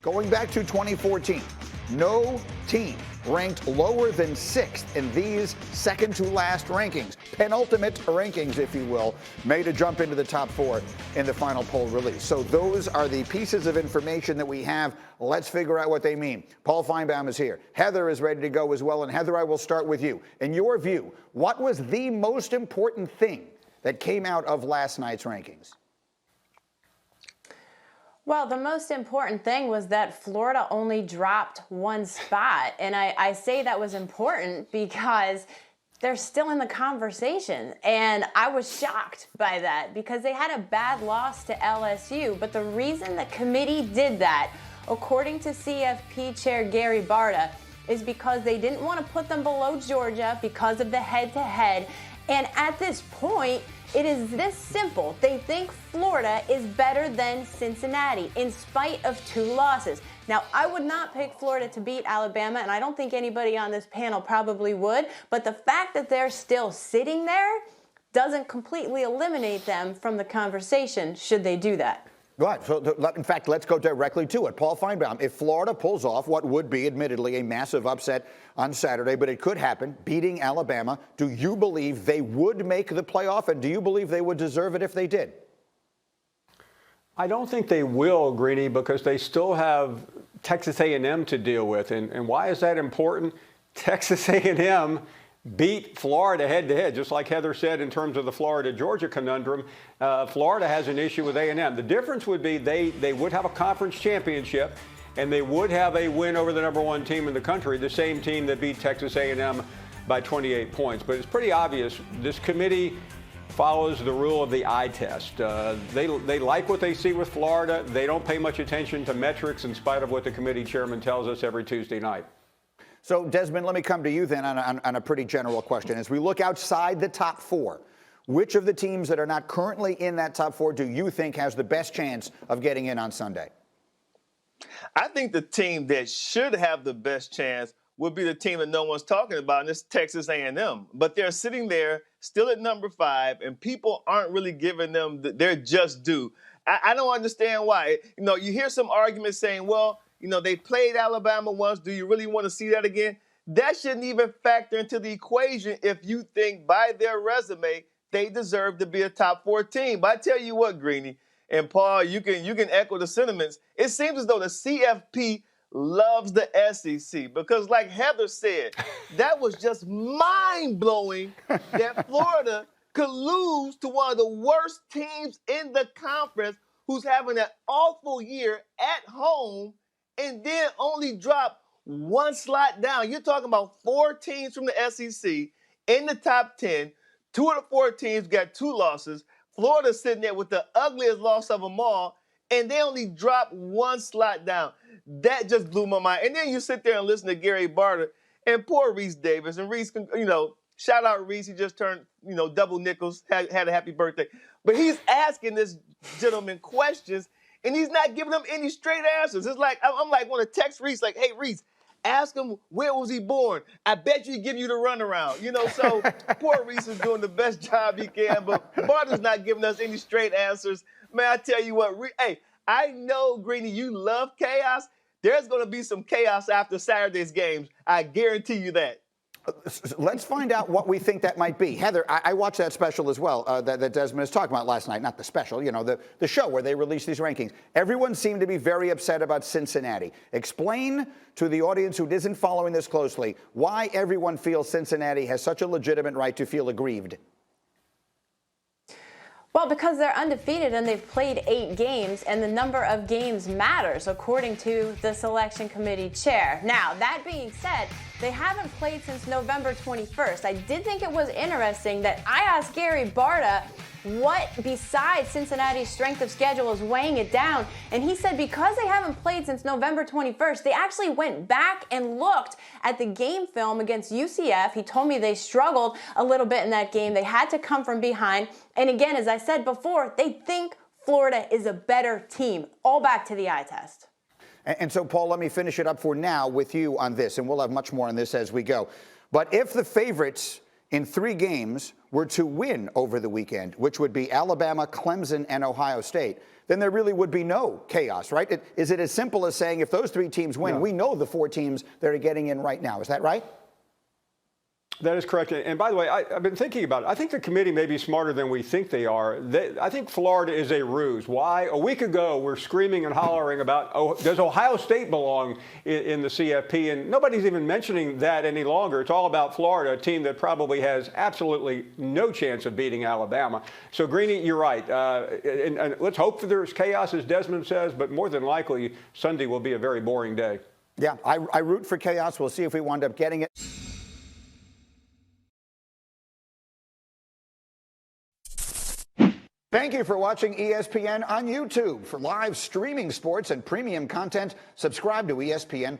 Going back to 2014, no team ranked lower than 6th in these second-to-last rankings, penultimate rankings, if you will, made a jump into the top 4 in the final poll release. So those are the pieces of information that we have. Let's figure out what they mean. Paul Feinbaum is here. Heather is ready to go as well. And Heather, I will start with you. In your view, what was the most important thing that came out of last night's rankings? Well, the most important thing was that Florida only dropped one spot. And I say that was important because they're still in the conversation. And I was shocked by that because they had a bad loss to LSU. But the reason the committee did that, according to CFP Chair Gary Barta, is because they didn't want to put them below Georgia because of the head-to-head. And at this point, it is this simple. They think Florida is better than Cincinnati in spite of 2 losses. Now, I would not pick Florida to beat Alabama, and I don't think anybody on this panel probably would, but the fact that they're still sitting there doesn't completely eliminate them from the conversation should they do that. Right. So, in fact, let's go directly to it. Paul Feinbaum, if Florida pulls off what would be, admittedly, a massive upset on Saturday, but it could happen, beating Alabama, do you believe they would make the playoff, and do you believe they would deserve it if they did? I don't think they will, Greeny, because they still have Texas A&M to deal with. And why is that important? Texas A&M beat Florida head-to-head, just like Heather said in terms of the Florida-Georgia conundrum. Florida has an issue with A&M. The difference would be they would have a conference championship, and they would have a win over the #1 team in the country, the same team that beat Texas A&M by 28 points. But it's pretty obvious this committee follows the rule of the eye test. They like what they see with Florida. They don't pay much attention to metrics in spite of what the committee chairman tells us every Tuesday night. So, Desmond, let me come to you then on a pretty general question. As we look outside the top 4, which of the teams that are not currently in that top 4 do you think has the best chance of getting in on Sunday? I think the team that should have the best chance would be the team that no one's talking about, and it's Texas A&M. But they're sitting there still at number 5, and people aren't really giving them their just due. I don't understand why. You know, you hear some arguments saying, well, you know, they played Alabama once. Do you really want to see that again? That shouldn't even factor into the equation if you think by their resume they deserve to be a top 4 team. But I tell you what, Greeny and Paul, you can echo the sentiments. It seems as though the CFP loves the SEC because, like Heather said, that was just mind-blowing that Florida could lose to one of the worst teams in the conference who's having an awful year at home and then only drop 1 slot down. You're talking about 4 teams from the SEC in the top 10. 2 of the 4 teams got 2 losses. Florida's sitting there with the ugliest loss of them all, and they only dropped 1 slot down. That just blew my mind. And then you sit there and listen to Gary Barta and poor Reese Davis. And Reese, you know, shout out Reese. He just turned, you know, double nickels, had a happy birthday. But he's asking this gentleman questions, and he's not giving them any straight answers. It's like, I'm like, want to text Reese, like, hey, Reese, ask him where was he born. I bet you he'd give you the runaround. You know, so poor Reese is doing the best job he can, but Barta's not giving us any straight answers. Man, I tell you what, hey, I know, Greeny, you love chaos. There's going to be some chaos after Saturday's games. I guarantee you that. Let's find out what we think that might be. Heather, I watched that special as well that Desmond was talking about last night. Not the special, you know, the show where they released these rankings. Everyone seemed to be very upset about Cincinnati. Explain to the audience who isn't following this closely why everyone feels Cincinnati has such a legitimate right to feel aggrieved. Well, because they're undefeated and they've played 8 games, and the number of games matters, according to the selection committee chair. Now, that being said, they haven't played since November 21st. I did think it was interesting that I asked Gary Barta what besides Cincinnati's strength of schedule is weighing it down, and he said because they haven't played since November 21st, they actually went back and looked at the game film against UCF. He told me they struggled a little bit in that game. They had to come from behind, and again, as I said before, they think Florida is a better team. All back to the eye test. And so, Paul, let me finish it up for now with you on this, and we'll have much more on this as we go. But if the favorites in 3 games were to win over the weekend, which would be Alabama, Clemson, and Ohio State, then there really would be no chaos, right? Is it as simple as saying if those 3 teams win, we know the 4 teams that are getting in right now? Is that right? That is correct. And by the way, I've been thinking about it. I think the committee may be smarter than we think they are. I think Florida is a ruse. Why? A week ago, we're screaming and hollering about, does Ohio State belong in the CFP? And nobody's even mentioning that any longer. It's all about Florida, a team that probably has absolutely no chance of beating Alabama. So, Greeny, you're right. And let's hope that there's chaos, as Desmond says, but more than likely, Sunday will be a very boring day. Yeah, I root for chaos. We'll see if we wind up getting it. Thank you for watching ESPN on YouTube. For live streaming sports and premium content, subscribe to ESPN+.